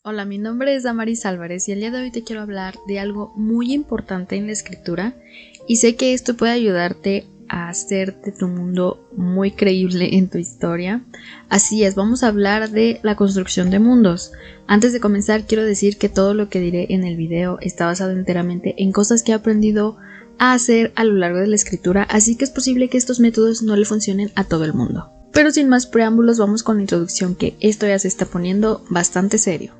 Hola, mi nombre es Damaris Álvarez y el día de hoy te quiero hablar de algo muy importante en la escritura y sé que esto puede ayudarte a hacer de tu mundo muy creíble en tu historia. Así es, vamos a hablar de la construcción de mundos. Antes de comenzar quiero decir que todo lo que diré en el video está basado enteramente en cosas que he aprendido a hacer a lo largo de la escritura, así que es posible que estos métodos no le funcionen a todo el mundo. Pero sin más preámbulos, vamos con la introducción, que esto ya se está poniendo bastante serio.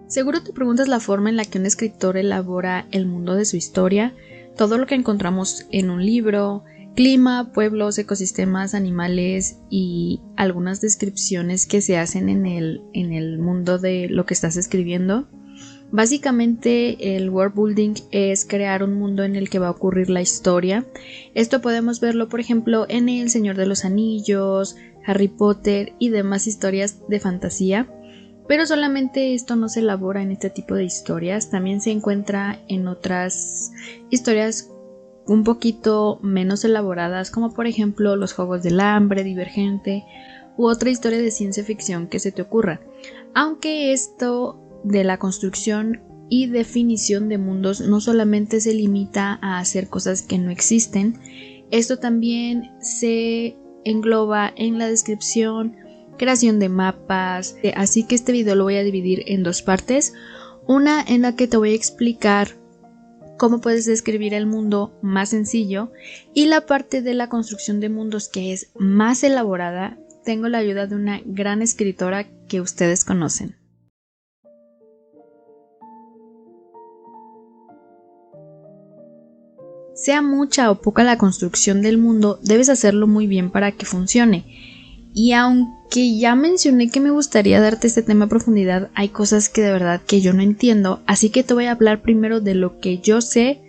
Seguro te preguntas la forma en la que un escritor elabora el mundo de su historia, todo lo que encontramos en un libro, clima, pueblos, ecosistemas, animales y algunas descripciones que se hacen en el mundo de lo que estás escribiendo. Básicamente el world building es crear un mundo en el que va a ocurrir la historia. Esto podemos verlo por ejemplo en El Señor de los Anillos, Harry Potter y demás historias de fantasía. Pero solamente esto no se elabora en este tipo de historias, también se encuentra en otras historias un poquito menos elaboradas, como por ejemplo Los Juegos del Hambre, Divergente, u otra historia de ciencia ficción que se te ocurra. Aunque esto de la construcción y definición de mundos no solamente se limita a hacer cosas que no existen, esto también se engloba en la descripción, creación de mapas, así que este video lo voy a dividir en dos partes, una en la que te voy a explicar cómo puedes describir el mundo más sencillo y la parte de la construcción de mundos que es más elaborada. Tengo la ayuda de una gran escritora que ustedes conocen. Sea mucha o poca la construcción del mundo, debes hacerlo muy bien para que funcione. Y aunque ya mencioné que me gustaría darte este tema a profundidad, hay cosas que de verdad que yo no entiendo, así que te voy a hablar primero de lo que yo sé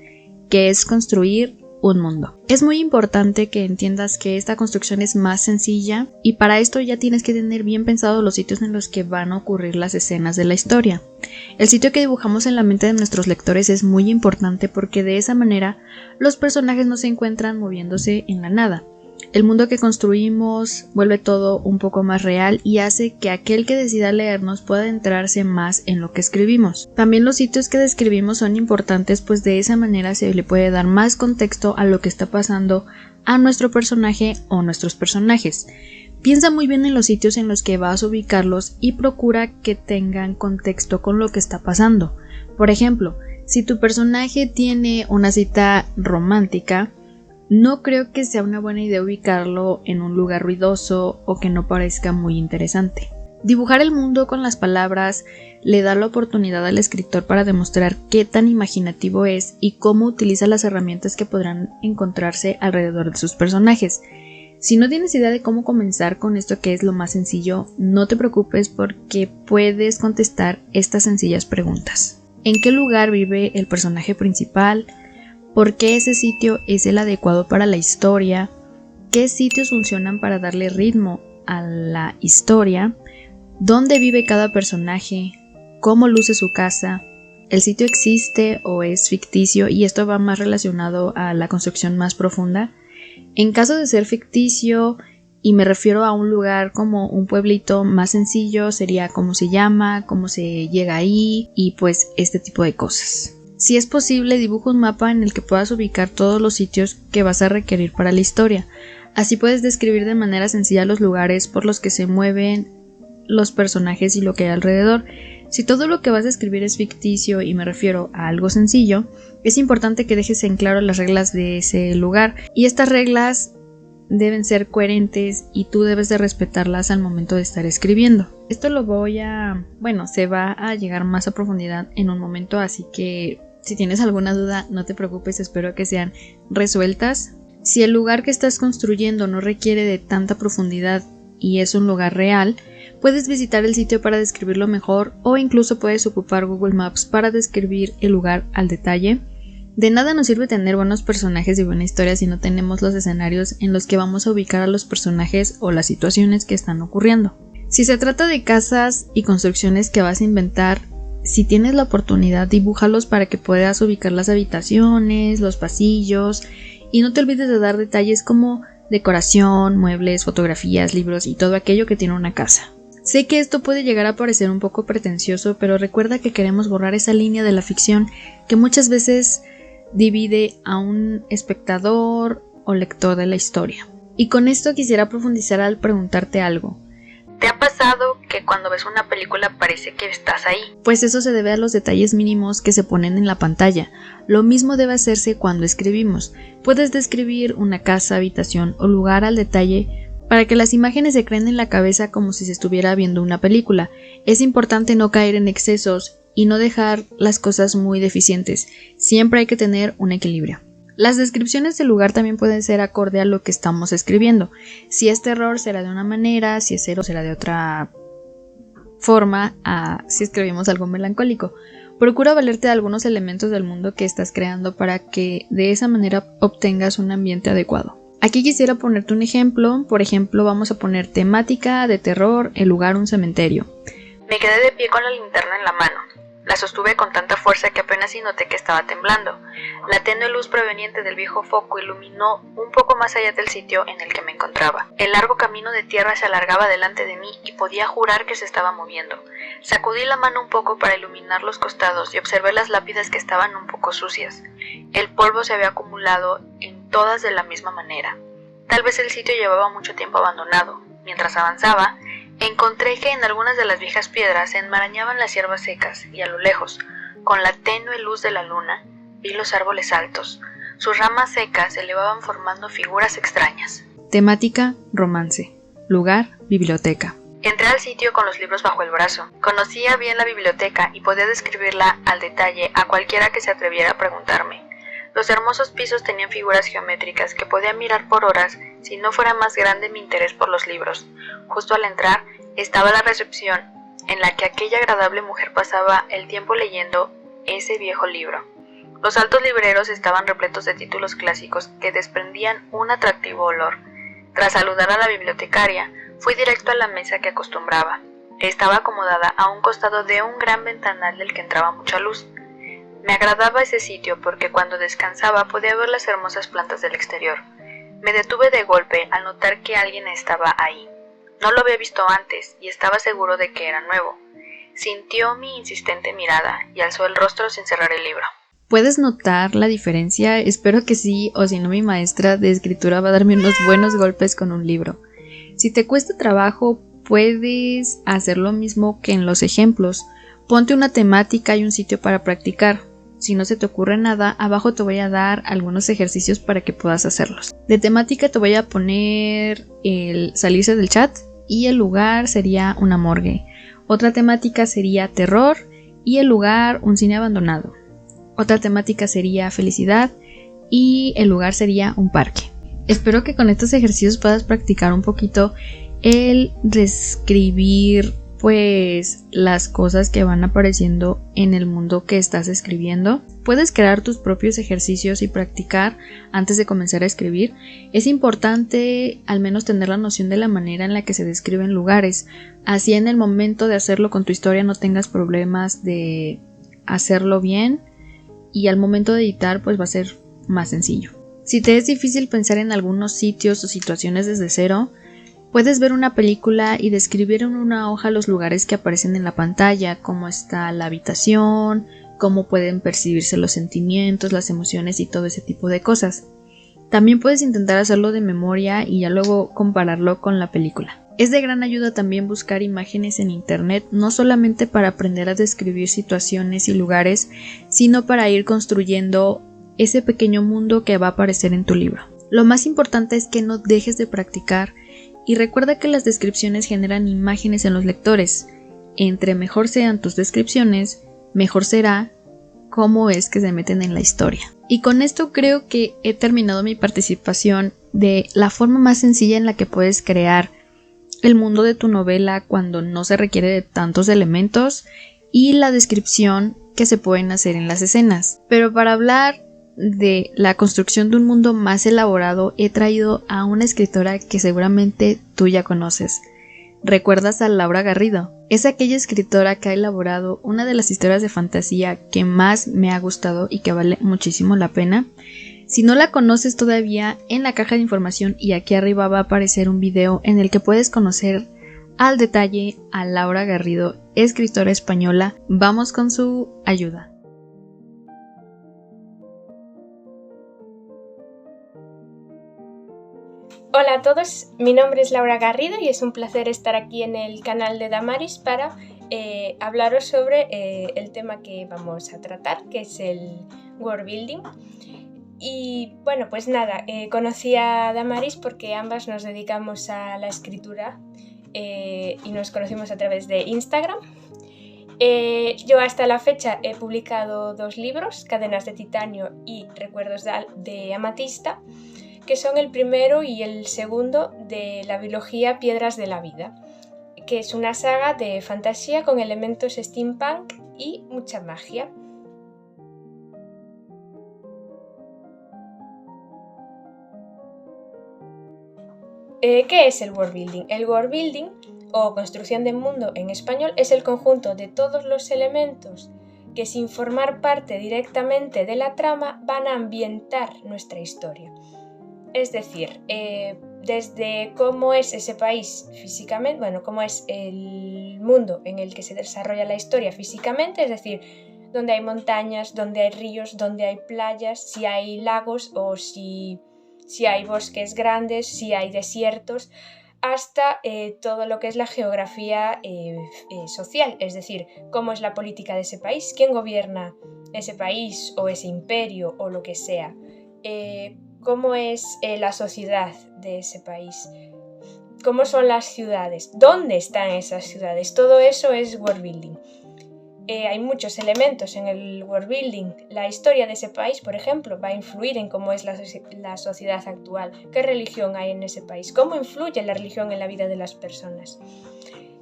que es construir un mundo. Es muy importante que entiendas que esta construcción es más sencilla y para esto ya tienes que tener bien pensados los sitios en los que van a ocurrir las escenas de la historia. El sitio que dibujamos en la mente de nuestros lectores es muy importante porque de esa manera los personajes no se encuentran moviéndose en la nada. El mundo que construimos vuelve todo un poco más real y hace que aquel que decida leernos pueda enterarse más en lo que escribimos. También los sitios que describimos son importantes, pues de esa manera se le puede dar más contexto a lo que está pasando a nuestro personaje o nuestros personajes. Piensa muy bien en los sitios en los que vas a ubicarlos y procura que tengan contexto con lo que está pasando. Por ejemplo, si tu personaje tiene una cita romántica, no creo que sea una buena idea ubicarlo en un lugar ruidoso o que no parezca muy interesante. Dibujar el mundo con las palabras le da la oportunidad al escritor para demostrar qué tan imaginativo es y cómo utiliza las herramientas que podrán encontrarse alrededor de sus personajes. Si no tienes idea de cómo comenzar con esto, que es lo más sencillo, no te preocupes porque puedes contestar estas sencillas preguntas. ¿En qué lugar vive el personaje principal? ¿Por qué ese sitio es el adecuado para la historia? ¿Qué sitios funcionan para darle ritmo a la historia? ¿Dónde vive cada personaje? ¿Cómo luce su casa? ¿El sitio existe o es ficticio? Y esto va más relacionado a la construcción más profunda. En caso de ser ficticio, y me refiero a un lugar como un pueblito más sencillo, sería cómo se llama, cómo se llega ahí y pues este tipo de cosas. Si es posible, dibuja un mapa en el que puedas ubicar todos los sitios que vas a requerir para la historia. Así puedes describir de manera sencilla los lugares por los que se mueven los personajes y lo que hay alrededor. Si todo lo que vas a escribir es ficticio y me refiero a algo sencillo, es importante que dejes en claro las reglas de ese lugar. Y estas reglas deben ser coherentes y tú debes de respetarlas al momento de estar escribiendo. Esto se va a llegar más a profundidad en un momento, así que si tienes alguna duda, no te preocupes, espero que sean resueltas. Si el lugar que estás construyendo no requiere de tanta profundidad y es un lugar real, puedes visitar el sitio para describirlo mejor o incluso puedes ocupar Google Maps para describir el lugar al detalle. De nada nos sirve tener buenos personajes y buena historia si no tenemos los escenarios en los que vamos a ubicar a los personajes o las situaciones que están ocurriendo. Si se trata de casas y construcciones que vas a inventar, si tienes la oportunidad, dibújalos para que puedas ubicar las habitaciones, los pasillos, y no te olvides de dar detalles como decoración, muebles, fotografías, libros y todo aquello que tiene una casa. Sé que esto puede llegar a parecer un poco pretencioso, pero recuerda que queremos borrar esa línea de la ficción que muchas veces divide a un espectador o lector de la historia. Y con esto quisiera profundizar al preguntarte algo. ¿Te ha pasado que cuando ves una película parece que estás ahí? Pues eso se debe a los detalles mínimos que se ponen en la pantalla. Lo mismo debe hacerse cuando escribimos. Puedes describir una casa, habitación o lugar al detalle para que las imágenes se creen en la cabeza como si se estuviera viendo una película. Es importante no caer en excesos y no dejar las cosas muy deficientes. Siempre hay que tener un equilibrio. Las descripciones del lugar también pueden ser acorde a lo que estamos escribiendo. Si es terror será de una manera, si es cero será de otra forma, si escribimos algo melancólico. Procura valerte de algunos elementos del mundo que estás creando para que de esa manera obtengas un ambiente adecuado. Aquí quisiera ponerte un ejemplo. Por ejemplo, vamos a poner temática de terror, el lugar un cementerio. Me quedé de pie con la linterna en la mano. La sostuve con tanta fuerza que apenas sí noté que estaba temblando. La tenue luz proveniente del viejo foco iluminó un poco más allá del sitio en el que me encontraba. El largo camino de tierra se alargaba delante de mí y podía jurar que se estaba moviendo. Sacudí la mano un poco para iluminar los costados y observé las lápidas que estaban un poco sucias. El polvo se había acumulado en todas de la misma manera. Tal vez el sitio llevaba mucho tiempo abandonado. Mientras avanzaba, encontré que en algunas de las viejas piedras se enmarañaban las hierbas secas y a lo lejos, con la tenue luz de la luna, vi los árboles altos. Sus ramas secas se elevaban formando figuras extrañas. Temática, romance. Lugar, biblioteca. Entré al sitio con los libros bajo el brazo. Conocía bien la biblioteca y podía describirla al detalle a cualquiera que se atreviera a preguntarme. Los hermosos pisos tenían figuras geométricas que podía mirar por horas si no fuera más grande mi interés por los libros. Justo al entrar estaba la recepción, en la que aquella agradable mujer pasaba el tiempo leyendo ese viejo libro. Los altos libreros estaban repletos de títulos clásicos que desprendían un atractivo olor. Tras saludar a la bibliotecaria, fui directo a la mesa que acostumbraba. Estaba acomodada a un costado de un gran ventanal del que entraba mucha luz. Me agradaba ese sitio porque cuando descansaba podía ver las hermosas plantas del exterior. Me detuve de golpe al notar que alguien estaba ahí. No lo había visto antes y estaba seguro de que era nuevo. Sintió mi insistente mirada y alzó el rostro sin cerrar el libro. ¿Puedes notar la diferencia? Espero que sí, o si no mi maestra de escritura va a darme unos buenos golpes con un libro. Si te cuesta trabajo, puedes hacer lo mismo que en los ejemplos. Ponte una temática y un sitio para practicar. Si no se te ocurre nada, abajo te voy a dar algunos ejercicios para que puedas hacerlos. De temática te voy a poner el salirse del chat y el lugar sería una morgue. Otra temática sería terror y el lugar un cine abandonado. Otra temática sería felicidad y el lugar sería un parque. Espero que con estos ejercicios puedas practicar un poquito el describir pues las cosas que van apareciendo en el mundo que estás escribiendo. Puedes crear tus propios ejercicios y practicar antes de comenzar a escribir. Es importante al menos tener la noción de la manera en la que se describen lugares. Así en el momento de hacerlo con tu historia no tengas problemas de hacerlo bien y al momento de editar pues va a ser más sencillo. Si te es difícil pensar en algunos sitios o situaciones desde cero, puedes ver una película y describir en una hoja los lugares que aparecen en la pantalla, cómo está la habitación, cómo pueden percibirse los sentimientos, las emociones y todo ese tipo de cosas. También puedes intentar hacerlo de memoria y ya luego compararlo con la película. Es de gran ayuda también buscar imágenes en internet, no solamente para aprender a describir situaciones y lugares, sino para ir construyendo ese pequeño mundo que va a aparecer en tu libro. Lo más importante es que no dejes de practicar. Y recuerda que las descripciones generan imágenes en los lectores. Entre mejor sean tus descripciones, mejor será cómo es que se meten en la historia. Y con esto creo que he terminado mi participación de la forma más sencilla en la que puedes crear el mundo de tu novela cuando no se requiere de tantos elementos y la descripción que se pueden hacer en las escenas. Pero para hablar de la construcción de un mundo más elaborado he traído a una escritora que seguramente tú ya conoces. ¿Recuerdas a Laura Garrido? Es aquella escritora que ha elaborado una de las historias de fantasía que más me ha gustado y que vale muchísimo la pena. Si no la conoces todavía, en la caja de información y aquí arriba va a aparecer un video en el que puedes conocer al detalle a Laura Garrido, escritora española. Vamos con su ayuda. Hola a todos, mi nombre es Laura Garrido y es un placer estar aquí en el canal de Damaris para hablaros sobre el tema que vamos a tratar, que es el world building. Y bueno, pues nada, conocí a Damaris porque ambas nos dedicamos a la escritura y nos conocimos a través de Instagram. Yo hasta la fecha he publicado 2 libros, Cadenas de Titanio y Recuerdos de Amatista, que son el primero y el segundo de la biología Piedras de la Vida, que es una saga de fantasía con elementos steampunk y mucha magia. ¿Qué es el world building? El world building, o construcción de mundo en español, es el conjunto de todos los elementos que, sin formar parte directamente de la trama, van a ambientar nuestra historia. Es decir, desde cómo es ese país físicamente, cómo es el mundo en el que se desarrolla la historia físicamente, es decir, donde hay montañas, donde hay ríos, donde hay playas, si hay lagos o si hay bosques grandes, si hay desiertos, hasta todo lo que es la geografía social, es decir, cómo es la política de ese país, quién gobierna ese país o ese imperio o lo que sea, cómo es la sociedad de ese país, cómo son las ciudades, dónde están esas ciudades, todo eso es world building. Hay muchos elementos en el world building. La historia de ese país, por ejemplo, va a influir en cómo es la sociedad actual, qué religión hay en ese país, cómo influye la religión en la vida de las personas.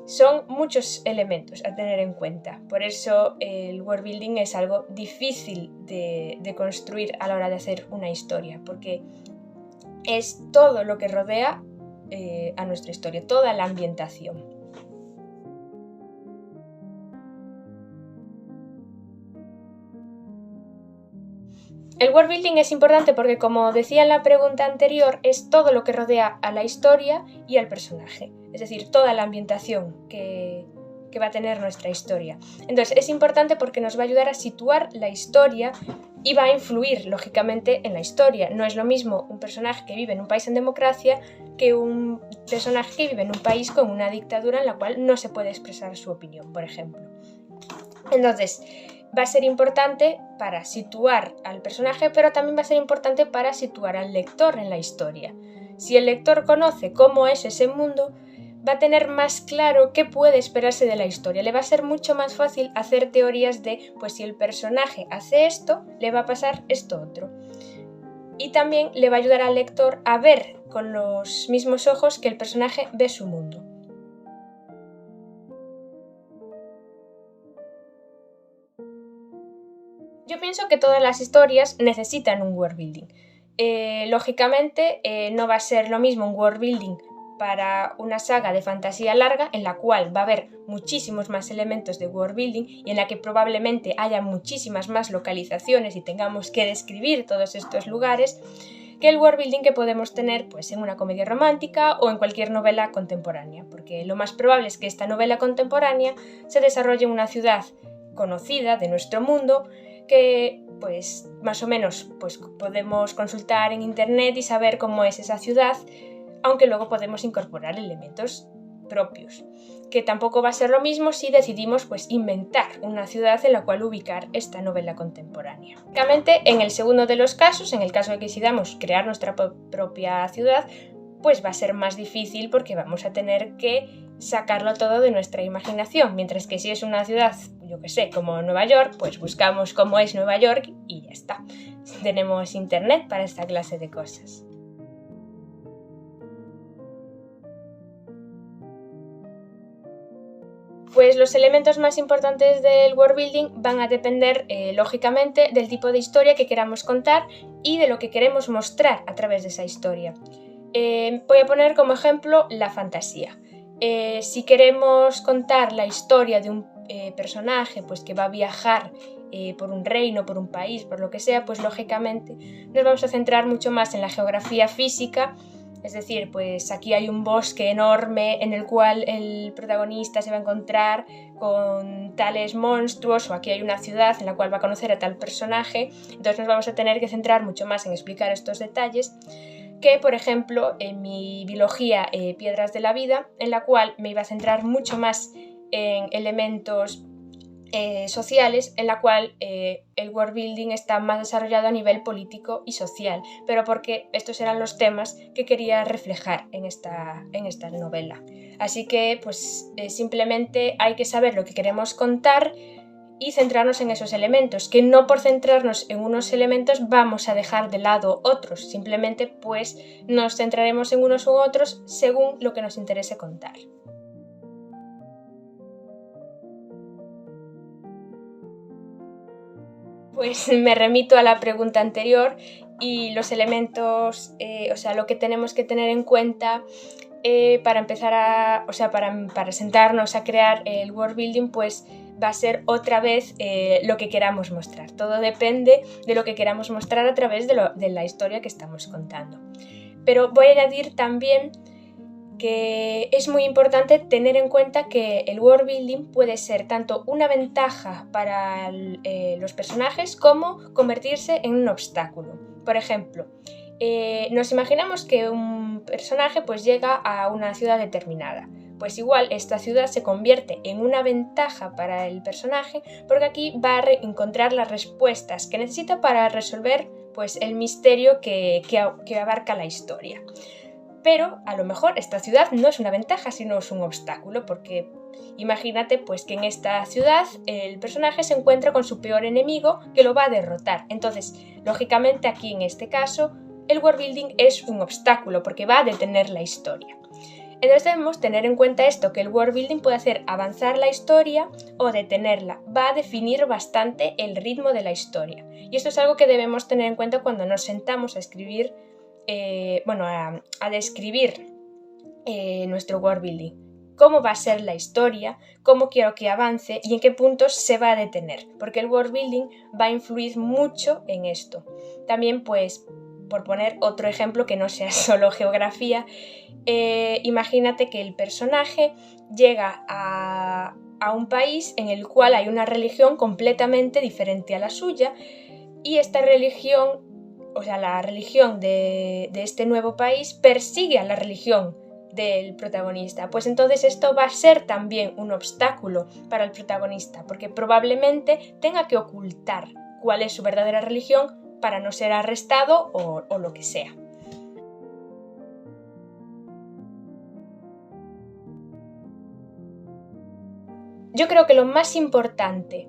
Son muchos elementos a tener en cuenta, por eso el world building es algo difícil de construir a la hora de hacer una historia, porque es todo lo que rodea a nuestra historia, toda la ambientación. El world building es importante porque, como decía en la pregunta anterior, es todo lo que rodea a la historia y al personaje, es decir, toda la ambientación que va a tener nuestra historia. Entonces es importante porque nos va a ayudar a situar la historia y va a influir, lógicamente, en la historia. No es lo mismo un personaje que vive en un país en democracia que un personaje que vive en un país con una dictadura en la cual no se puede expresar su opinión, por ejemplo. Entonces, va a ser importante para situar al personaje, pero también va a ser importante para situar al lector en la historia. Si el lector conoce cómo es ese mundo, va a tener más claro qué puede esperarse de la historia. Le va a ser mucho más fácil hacer teorías de, pues si el personaje hace esto, le va a pasar esto otro. Y también le va a ayudar al lector a ver con los mismos ojos que el personaje ve su mundo. Yo pienso que todas las historias necesitan un world building. Lógicamente, no va a ser lo mismo un world building para una saga de fantasía larga en la cual va a haber muchísimos más elementos de world building y en la que probablemente haya muchísimas más localizaciones y tengamos que describir todos estos lugares, que el world building que podemos tener pues, en una comedia romántica o en cualquier novela contemporánea, porque lo más probable es que esta novela contemporánea se desarrolle en una ciudad conocida de nuestro mundo, que pues más o menos pues, podemos consultar en internet y saber cómo es esa ciudad, aunque luego podemos incorporar elementos propios, que tampoco va a ser lo mismo si decidimos pues, inventar una ciudad en la cual ubicar esta novela contemporánea. Básicamente, en el segundo de los casos, en el caso de que decidamos crear nuestra propia ciudad, pues va a ser más difícil porque vamos a tener que sacarlo todo de nuestra imaginación, mientras que si es una ciudad, yo que sé, como Nueva York, pues buscamos cómo es Nueva York y ya está. Tenemos internet para esta clase de cosas. Pues los elementos más importantes del world building van a depender, lógicamente, del tipo de historia que queramos contar y de lo que queremos mostrar a través de esa historia. Voy a poner como ejemplo la fantasía. Si queremos contar la historia de un personaje pues, que va a viajar por un reino, por un país, por lo que sea, pues lógicamente nos vamos a centrar mucho más en la geografía física. Es decir, pues aquí hay un bosque enorme en el cual el protagonista se va a encontrar con tales monstruos, o aquí hay una ciudad en la cual va a conocer a tal personaje. Entonces nos vamos a tener que centrar mucho más en explicar estos detalles que, por ejemplo, en mi biología Piedras de la Vida, en la cual me iba a centrar mucho más en elementos sociales, en la cual el world building está más desarrollado a nivel político y social, pero porque estos eran los temas que quería reflejar en esta novela. Así que pues simplemente hay que saber lo que queremos contar y centrarnos en esos elementos, que no por centrarnos en unos elementos vamos a dejar de lado otros, simplemente pues nos centraremos en unos u otros según lo que nos interese contar. Pues me remito a la pregunta anterior y los elementos, lo que tenemos que tener en cuenta para empezar para sentarnos a crear el world building, pues va a ser otra vez lo que queramos mostrar. Todo depende de lo que queramos mostrar a través de la historia que estamos contando. Pero voy a añadir también que es muy importante tener en cuenta que el world building puede ser tanto una ventaja para los personajes como convertirse en un obstáculo. Por ejemplo, nos imaginamos que un personaje pues llega a una ciudad determinada. Pues igual esta ciudad se convierte en una ventaja para el personaje porque aquí va a encontrar las respuestas que necesita para resolver pues, el misterio que abarca la historia. Pero a lo mejor esta ciudad no es una ventaja, sino es un obstáculo, porque imagínate pues que en esta ciudad el personaje se encuentra con su peor enemigo que lo va a derrotar. Entonces, lógicamente aquí en este caso, el world building es un obstáculo porque va a detener la historia. Entonces debemos tener en cuenta esto, que el world building puede hacer avanzar la historia o detenerla. Va a definir bastante el ritmo de la historia. Y esto es algo que debemos tener en cuenta cuando nos sentamos a escribir a describir nuestro world building. Cómo va a ser la historia, cómo quiero que avance y en qué puntos se va a detener, porque el world building va a influir mucho en esto. También, pues, por poner otro ejemplo que no sea solo geografía, imagínate que el personaje llega a un país en el cual hay una religión completamente diferente a la suya y esta religión, la religión de este nuevo país persigue a la religión del protagonista. Pues entonces esto va a ser también un obstáculo para el protagonista, porque probablemente tenga que ocultar cuál es su verdadera religión para no ser arrestado o lo que sea. Yo creo que lo más importante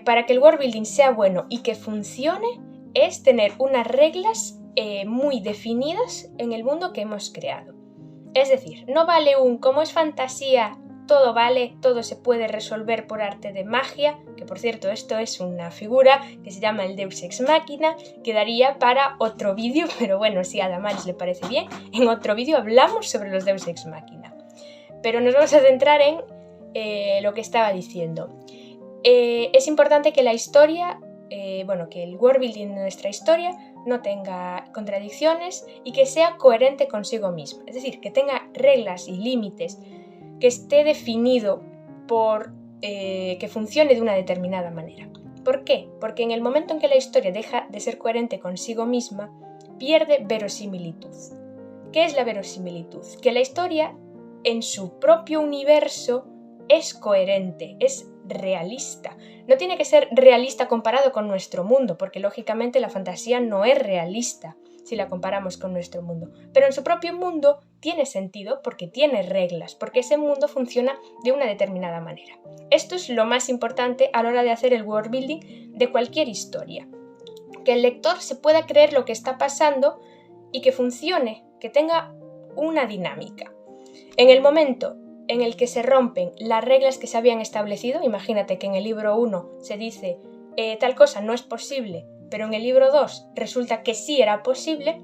para que el world building sea bueno y que funcione es tener unas reglas muy definidas en el mundo que hemos creado. Es decir, no vale como es fantasía, todo vale, todo se puede resolver por arte de magia, que por cierto esto es una figura que se llama el Deus Ex Machina, que daría para otro vídeo, pero bueno, si a Damaris le parece bien, en otro vídeo hablamos sobre los Deus Ex Machina. Pero nos vamos a centrar en lo que estaba diciendo. Es importante que la historia, que el world building de nuestra historia no tenga contradicciones y que sea coherente consigo mismo. Es decir, que tenga reglas y límites, que esté definido por que funcione de una determinada manera. ¿Por qué? Porque en el momento en que la historia deja de ser coherente consigo misma, pierde verosimilitud. ¿Qué es la verosimilitud? Que la historia en su propio universo es coherente, es realista. No tiene que ser realista comparado con nuestro mundo, porque lógicamente la fantasía no es realista si la comparamos con nuestro mundo. Pero en su propio mundo tiene sentido porque tiene reglas, porque ese mundo funciona de una determinada manera. Esto es lo más importante a la hora de hacer el world building de cualquier historia. Que el lector se pueda creer lo que está pasando y que funcione, que tenga una dinámica. En el momento en el que se rompen las reglas que se habían establecido, imagínate que en el libro 1 se dice tal cosa no es posible, pero en el libro 2 resulta que sí era posible,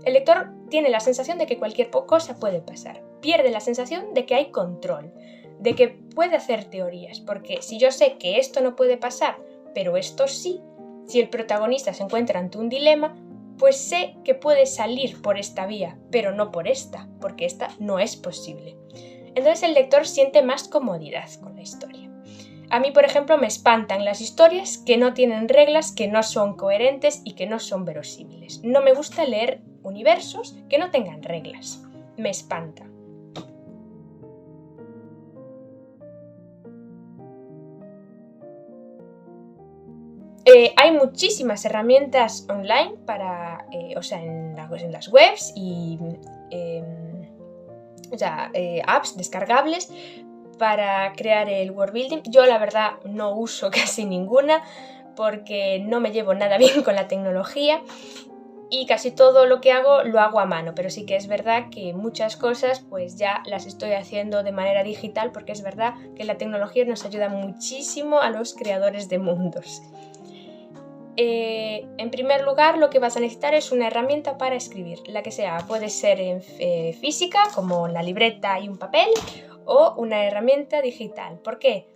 el lector tiene la sensación de que cualquier cosa puede pasar. pierde la sensación de que hay control, de que puede hacer teorías, porque si yo sé que esto no puede pasar, pero esto sí, si el protagonista se encuentra ante un dilema, pues sé que puede salir por esta vía, pero no por esta, porque esta no es posible. Entonces el lector siente más comodidad con la historia. A mí, por ejemplo, me espantan las historias que no tienen reglas, que no son coherentes y que no son verosímiles. No me gusta leer universos que no tengan reglas. Me espanta. Hay muchísimas herramientas online en las webs y apps descargables para crear el world building. Yo la verdad no uso casi ninguna porque no me llevo nada bien con la tecnología y casi todo lo que hago lo hago a mano, pero sí que es verdad que muchas cosas pues ya las estoy haciendo de manera digital, porque es verdad que la tecnología nos ayuda muchísimo a los creadores de mundos. En primer lugar, lo que vas a necesitar es una herramienta para escribir, la que sea. Puede ser en física, como la libreta y un papel, o una herramienta digital. ¿Por qué?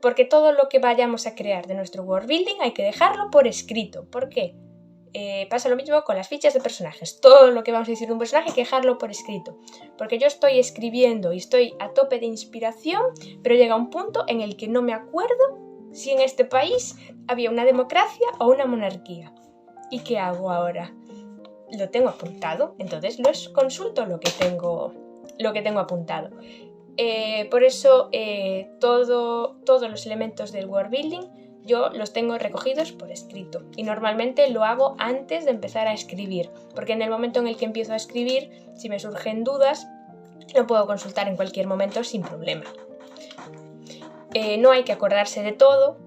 Porque todo lo que vayamos a crear de nuestro world building hay que dejarlo por escrito. ¿Por qué? Pasa lo mismo con las fichas de personajes. Todo lo que vamos a decir de un personaje hay que dejarlo por escrito. Porque yo estoy escribiendo y estoy a tope de inspiración, pero llega un punto en el que no me acuerdo si en este país había una democracia o una monarquía. ¿Y qué hago ahora? Lo tengo apuntado, entonces consulto lo que tengo apuntado. Por eso todos los elementos del world building yo los tengo recogidos por escrito y normalmente lo hago antes de empezar a escribir, porque en el momento en el que empiezo a escribir, si me surgen dudas, lo puedo consultar en cualquier momento sin problema. No hay que acordarse de todo,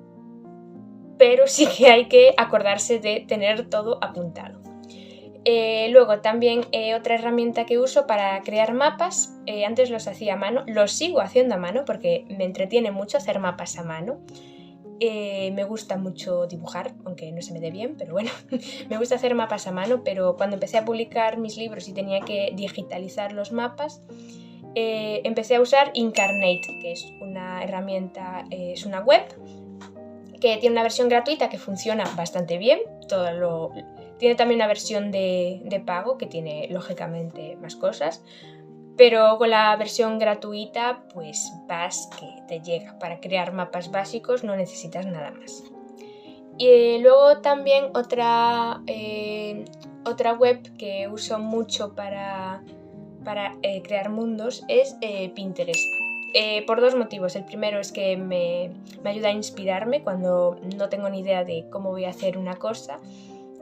pero sí que hay que acordarse de tener todo apuntado. Luego también otra herramienta que uso para crear mapas, antes los hacía a mano, los sigo haciendo a mano porque me entretiene mucho hacer mapas a mano. Me gusta mucho dibujar, aunque no se me dé bien, pero bueno, me gusta hacer mapas a mano, pero cuando empecé a publicar mis libros y tenía que digitalizar los mapas, empecé a usar Incarnate, que es una herramienta, es una web que tiene una versión gratuita que funciona bastante bien. Tiene también una versión de pago que tiene lógicamente más cosas, pero con la versión gratuita pues vas que te llega. Para crear mapas básicos no necesitas nada más. Y luego también otra web que uso mucho para crear mundos es Pinterest. Por dos motivos. El primero es que me ayuda a inspirarme cuando no tengo ni idea de cómo voy a hacer una cosa.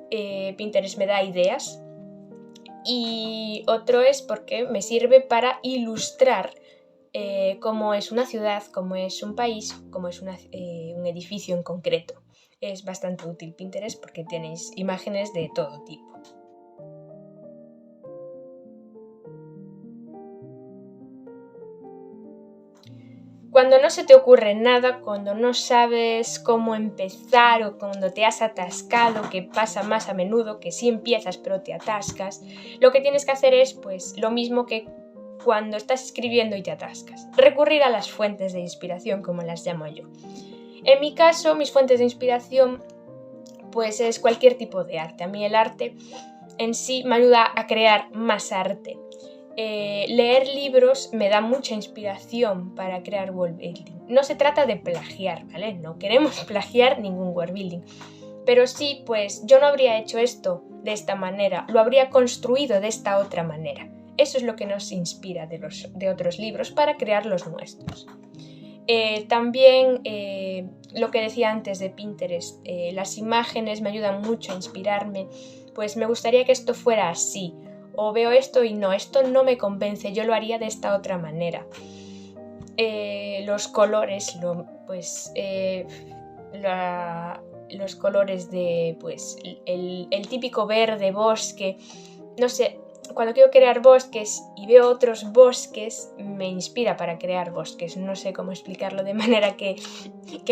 Pinterest me da ideas. Y otro es porque me sirve para ilustrar cómo es una ciudad, cómo es un país, cómo es un edificio en concreto. Es bastante útil Pinterest porque tenéis imágenes de todo tipo. Cuando no se te ocurre nada, cuando no sabes cómo empezar o cuando te has atascado, que pasa más a menudo, que sí empiezas pero te atascas, lo que tienes que hacer es pues lo mismo que cuando estás escribiendo y te atascas, recurrir a las fuentes de inspiración, como las llamo yo. En mi caso, mis fuentes de inspiración pues es cualquier tipo de arte. A mí el arte en sí me ayuda a crear más arte. Leer libros me da mucha inspiración para crear world building. No se trata de plagiar, ¿vale? No queremos plagiar ningún world building. Pero sí, pues yo no habría hecho esto de esta manera, lo habría construido de esta otra manera. Eso es lo que nos inspira de otros libros para crear los nuestros. También lo que decía antes de Pinterest, las imágenes me ayudan mucho a inspirarme, pues me gustaría que esto fuera así. O veo esto y no, esto no me convence, yo lo haría de esta otra manera. Los colores, los colores de, pues, el típico verde bosque, no sé, cuando quiero crear bosques y veo otros bosques, me inspira para crear bosques. No sé cómo explicarlo de manera que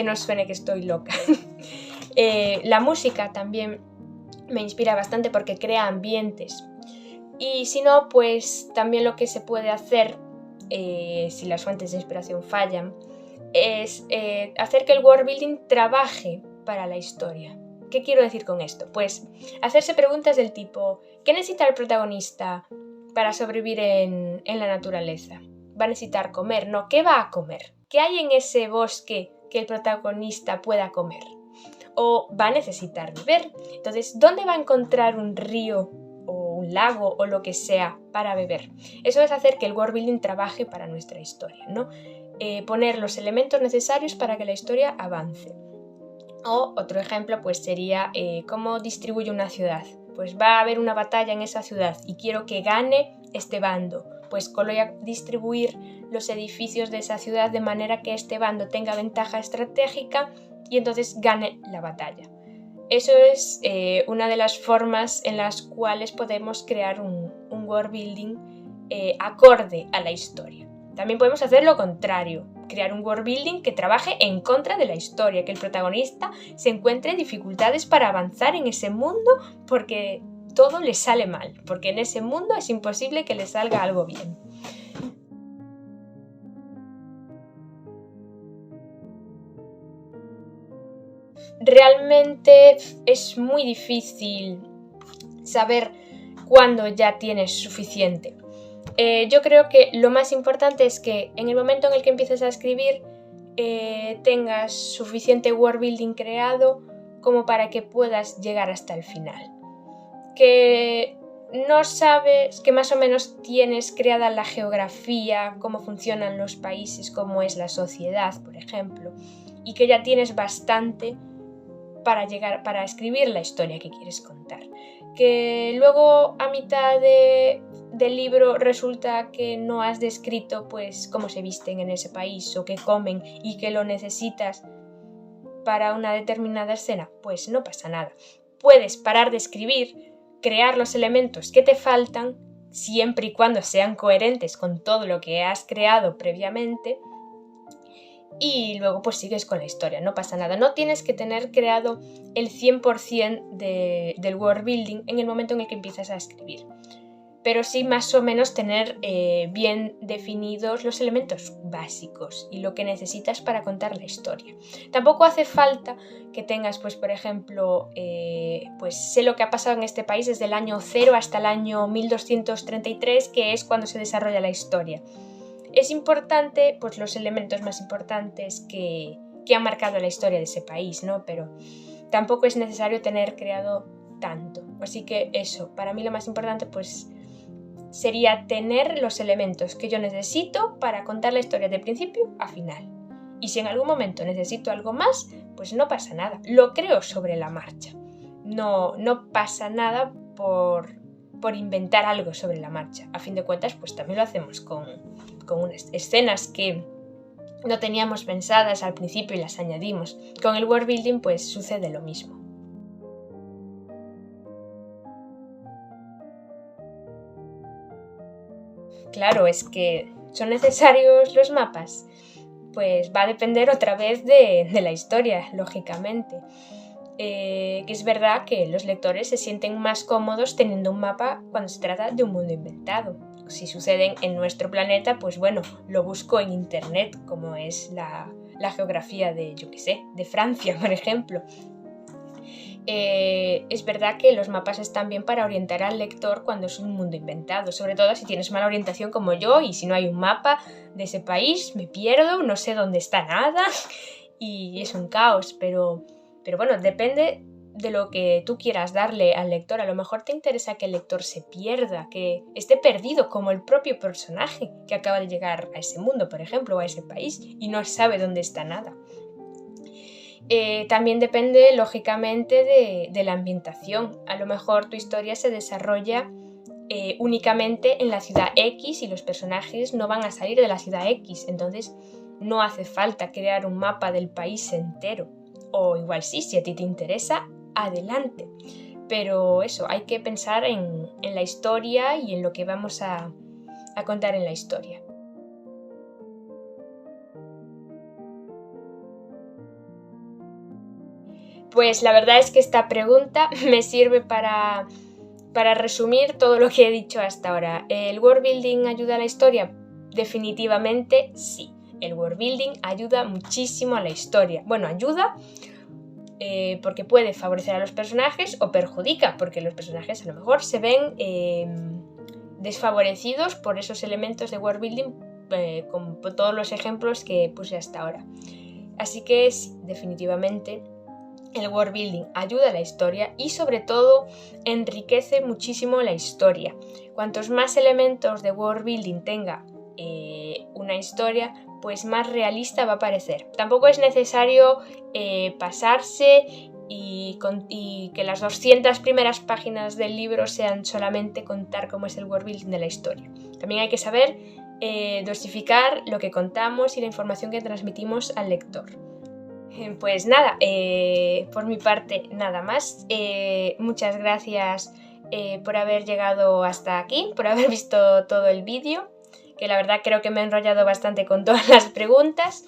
no suene que estoy loca. La música también me inspira bastante porque crea ambientes. Y si no, pues también lo que se puede hacer si las fuentes de inspiración fallan, es hacer que el world building trabaje para la historia. ¿Qué quiero decir con esto? Pues hacerse preguntas del tipo: ¿qué necesita el protagonista para sobrevivir en la naturaleza? ¿Va a necesitar comer? No, ¿qué va a comer? ¿Qué hay en ese bosque que el protagonista pueda comer? ¿O va a necesitar beber? Entonces, ¿dónde va a encontrar un río o un lago o lo que sea para beber? Eso es hacer que el world building trabaje para nuestra historia, ¿no? Poner los elementos necesarios para que la historia avance. O otro ejemplo pues sería cómo distribuye una ciudad. Pues va a haber una batalla en esa ciudad y quiero que gane este bando. Pues voy a distribuir los edificios de esa ciudad de manera que este bando tenga ventaja estratégica y entonces gane la batalla. Eso es una de las formas en las cuales podemos crear un world building acorde a la historia. También podemos hacer lo contrario, crear un world building que trabaje en contra de la historia, que el protagonista se encuentre dificultades para avanzar en ese mundo porque todo le sale mal, porque en ese mundo es imposible que le salga algo bien. Realmente es muy difícil saber cuándo ya tienes suficiente. Yo creo que lo más importante es que en el momento en el que empieces a escribir tengas suficiente world building creado como para que puedas llegar hasta el final. Que no sabes, que más o menos tienes creada la geografía, cómo funcionan los países, cómo es la sociedad, por ejemplo, y que ya tienes bastante para escribir la historia que quieres contar. Que luego a mitad del libro resulta que no has descrito pues cómo se visten en ese país o qué comen y que lo necesitas para una determinada escena, pues no pasa nada. Puedes parar de escribir, crear los elementos que te faltan, siempre y cuando sean coherentes con todo lo que has creado previamente, y luego pues sigues con la historia, no pasa nada. No tienes que tener creado el 100% del world building en el momento en el que empiezas a escribir, pero sí más o menos tener bien definidos los elementos básicos y lo que necesitas para contar la historia. Tampoco hace falta que tengas, pues por ejemplo, pues sé lo que ha pasado en este país desde el año 0 hasta el año 1233, que es cuando se desarrolla la historia. Es importante, pues los elementos más importantes que han marcado la historia de ese país, ¿no? Pero tampoco es necesario tener creado tanto. Así que eso, para mí lo más importante, pues sería tener los elementos que yo necesito para contar la historia de principio a final. Y si en algún momento necesito algo más, pues no pasa nada. Lo creo sobre la marcha. No pasa nada por inventar algo sobre la marcha. A fin de cuentas, pues también lo hacemos con unas escenas que no teníamos pensadas al principio y las añadimos. Con el world building pues sucede lo mismo. Claro, es que ¿son necesarios los mapas? Pues va a depender otra vez de la historia, lógicamente. Que es verdad que los lectores se sienten más cómodos teniendo un mapa cuando se trata de un mundo inventado. Si suceden en nuestro planeta, pues bueno, lo busco en internet, como es la geografía de, yo qué sé, de Francia, por ejemplo. Es verdad que los mapas están bien para orientar al lector cuando es un mundo inventado, sobre todo si tienes mala orientación como yo y si no hay un mapa de ese país, me pierdo, no sé dónde está nada y es un caos, pero bueno, depende de lo que tú quieras darle al lector. A lo mejor te interesa que el lector se pierda, que esté perdido como el propio personaje que acaba de llegar a ese mundo, por ejemplo, o a ese país y no sabe dónde está nada. También depende, lógicamente, de la ambientación. A lo mejor tu historia se desarrolla únicamente en la ciudad X y los personajes no van a salir de la ciudad X, entonces no hace falta crear un mapa del país entero. O igual sí, si a ti te interesa, adelante. Pero eso, hay que pensar en la historia y en lo que vamos a contar en la historia. Pues la verdad es que esta pregunta me sirve para resumir todo lo que he dicho hasta ahora. ¿El world building ayuda a la historia? definitivamente sí. El world building ayuda muchísimo a la historia. Bueno, ayuda porque puede favorecer a los personajes o perjudica, porque los personajes a lo mejor se ven desfavorecidos por esos elementos de world building, con todos los ejemplos que puse hasta ahora. Así que sí, definitivamente el world building ayuda a la historia y sobre todo enriquece muchísimo la historia. Cuantos más elementos de world building tenga una historia, pues más realista va a parecer. Tampoco es necesario pasarse y que las 200 primeras páginas del libro sean solamente contar cómo es el world building de la historia. También hay que saber dosificar lo que contamos y la información que transmitimos al lector. Pues nada, por mi parte nada más. Muchas gracias por haber llegado hasta aquí, por haber visto todo el vídeo, que la verdad creo que me he enrollado bastante con todas las preguntas.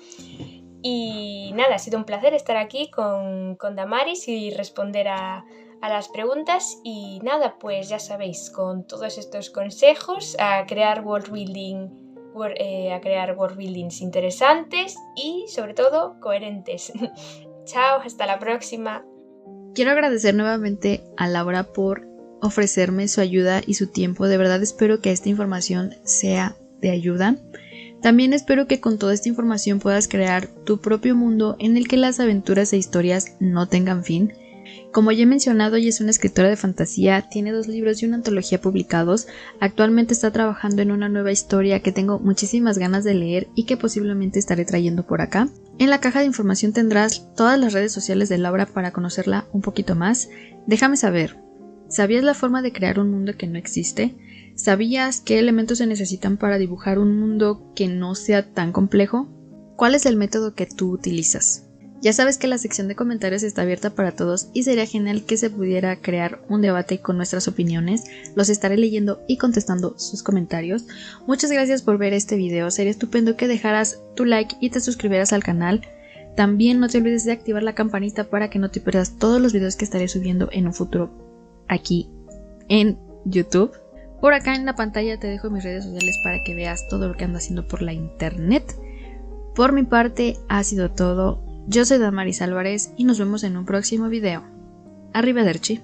Y nada, ha sido un placer estar aquí con Damaris y responder a las preguntas. Y nada, pues ya sabéis, con todos estos consejos a crear world buildings interesantes y sobre todo coherentes. Chao, hasta la próxima. Quiero agradecer nuevamente a Laura por ofrecerme su ayuda y su tiempo. De verdad espero que esta información sea de ayuda. También espero que con toda esta información puedas crear tu propio mundo en el que las aventuras e historias no tengan fin. Como ya he mencionado, ella es una escritora de fantasía, tiene 2 libros y una antología publicados. Actualmente está trabajando en una nueva historia que tengo muchísimas ganas de leer y que posiblemente estaré trayendo por acá. En la caja de información tendrás todas las redes sociales de Laura para conocerla un poquito más. Déjame saber, ¿sabías la forma de crear un mundo que no existe? ¿Sabías qué elementos se necesitan para dibujar un mundo que no sea tan complejo? ¿Cuál es el método que tú utilizas? Ya sabes que la sección de comentarios está abierta para todos y sería genial que se pudiera crear un debate con nuestras opiniones. Los estaré leyendo y contestando sus comentarios. Muchas gracias por ver este video. Sería estupendo que dejaras tu like y te suscribieras al canal. También no te olvides de activar la campanita para que no te pierdas todos los videos que estaré subiendo en un futuro aquí en YouTube. Por acá en la pantalla te dejo mis redes sociales para que veas todo lo que ando haciendo por la internet. Por mi parte ha sido todo. Yo soy Damaris Álvarez y nos vemos en un próximo video. Arrivederci.